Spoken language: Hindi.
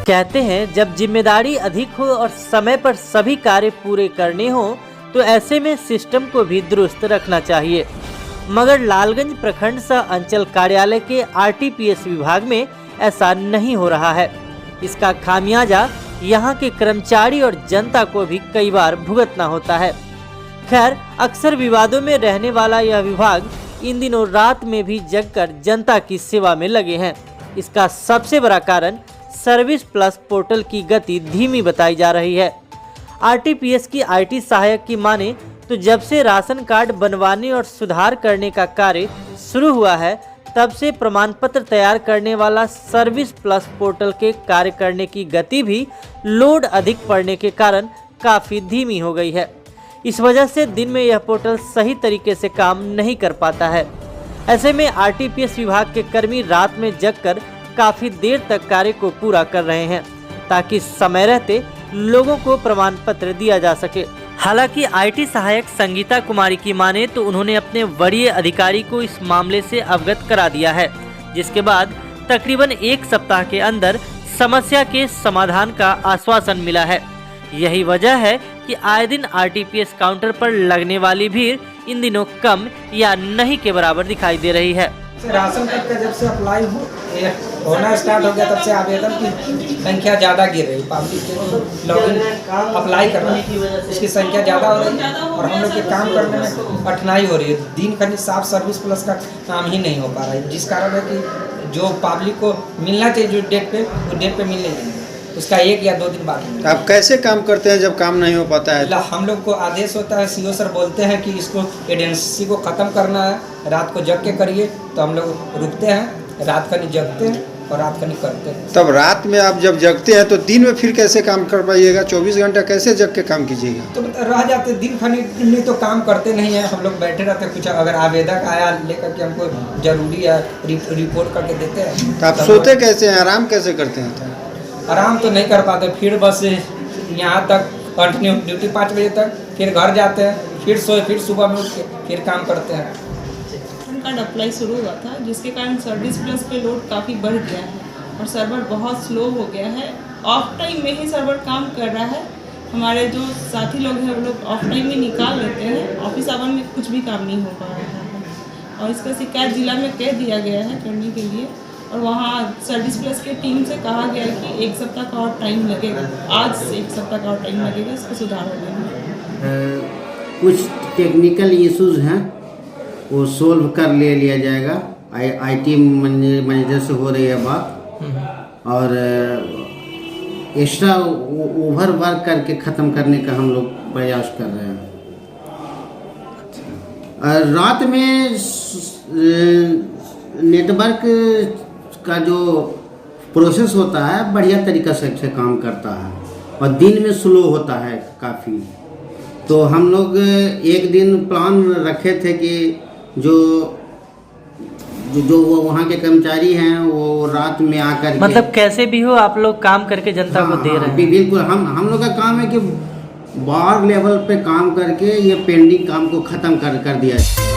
कहते हैं जब जिम्मेदारी अधिक हो और समय पर सभी कार्य पूरे करने हो तो ऐसे में सिस्टम को भी दुरुस्त रखना चाहिए, मगर लालगंज प्रखंड सह अंचल कार्यालय के आरटीपीएस विभाग में ऐसा नहीं हो रहा है। इसका खामियाजा यहाँ के कर्मचारी और जनता को भी कई बार भुगतना होता है। खैर, अक्सर विवादों में रहने वाला यह विभाग इन दिनों रात में भी जगकर जनता की सेवा में लगे हैं। इसका सबसे बड़ा कारण सर्विस प्लस पोर्टल की गति धीमी बताई जा रही है। आरटीपीएस की आईटी सहायक की माने तो जब से राशन कार्ड बनवाने और सुधार करने का कार्य शुरू हुआ है तब से प्रमाण पत्र तैयार करने वाला सर्विस प्लस पोर्टल के कार्य करने की गति भी लोड अधिक पड़ने के कारण काफ़ी धीमी हो गई है। इस वजह से दिन में यह पोर्टल सही तरीके से काम नहीं कर पाता है। ऐसे में आरटीपीएस विभाग के कर्मी रात में जगकर काफ़ी देर तक कार्य को पूरा कर रहे हैं ताकि समय रहते लोगों को प्रमाण पत्र दिया जा सके। हालांकि आईटी सहायक संगीता कुमारी की माने तो उन्होंने अपने वरीय अधिकारी को इस मामले से अवगत करा दिया है, जिसके बाद तकरीबन 1 सप्ताह के अंदर समस्या के समाधान का आश्वासन मिला है। यही वजह है कि आए दिन आरटीपीएस काउंटर पर लगने वाली भीड़ इन दिनों कम या नहीं के बराबर दिखाई दे रही है। राशन कार्ड का जब से अप्लाई होना स्टार्ट हो गया तब से आवेदन की संख्या ज़्यादा गिर रही, पब्लिक के लॉगिन अप्लाई कर रहा है उसकी संख्या ज़्यादा हो रही है और हम लोग के काम करने में कठिनाई हो रही है। दिन खनी साफ सर्विस प्लस का काम ही नहीं हो पा रहा है, जिस कारण है कि जो पब्लिक को मिलना चाहिए जो डेट पे वो डेट पे मिल नहीं रही है, उसका 1 या 2 दिन बाद। आप कैसे काम करते हैं जब काम नहीं हो पाता है? हम लोग को आदेश होता है, सीओ सर बोलते हैं कि इसको एजेंसी को ख़त्म करना है, रात को जग के करिए, तो हम लोग रुकते हैं, रात खनी जगते हैं और रात खनी करते हैं। तब रात में आप जब जगते हैं तो दिन में फिर कैसे काम कर पाइएगा? 24 घंटा कैसे जग के काम कीजिएगा? तो रह जाते दिन खनी नहीं तो काम करते नहीं है, हम लोग बैठे रहते हैं। कुछ अगर आवेदक आया लेकर के हमको जरूरी है रिपोर्ट करके देते हैं। तो आप सोते कैसे हैं, आराम कैसे करते हैं? आराम तो नहीं कर पाते, फिर बस यहाँ तक कंटिन्यू ड्यूटी 5 बजे तक, फिर घर जाते हैं, फिर सोए, फिर सुबह में उठ के फिर काम करते हैं। राशन कार्ड अप्लाई शुरू हुआ था जिसके कारण सर्विस प्लस पे लोड काफ़ी बढ़ गया है और सर्वर बहुत स्लो हो गया है। ऑफ टाइम में ही सर्वर काम कर रहा है। हमारे जो साथी लोग हैं वो लोग ऑफ टाइम में निकाल लेते हैं, ऑफिस आवर में कुछ भी काम नहीं हो पा रहा है और इसका शिकायत जिला में कह दिया गया है करने के लिए और वहाँ सर्विस प्लस के टीम से कहा गया है कि 1 सप्ताह का और टाइम लगेगा। आज से 1 सप्ताह का और टाइम लगेगा इसको सुधार होने में। कुछ टेक्निकल इश्यूज हैं वो सोल्व कर लिया जाएगा। आईटी मैनेजर से हो रही है बात और एक्स्ट्रा ओवर वर्क करके ख़त्म करने का हम लोग प्रयास कर रहे हैं। रात में नेटवर्क का जो प्रोसेस होता है बढ़िया तरीक़ा से काम करता है और दिन में स्लो होता है काफ़ी। तो हम लोग एक दिन प्लान रखे थे कि जो वहाँ के कर्मचारी हैं वो रात में आकर मतलब कैसे भी हो आप लोग काम करके जनता को दे रहे हैं। बिल्कुल, हम लोग का काम है कि बार लेवल पे काम करके ये पेंडिंग काम को ख़त्म कर दिया है।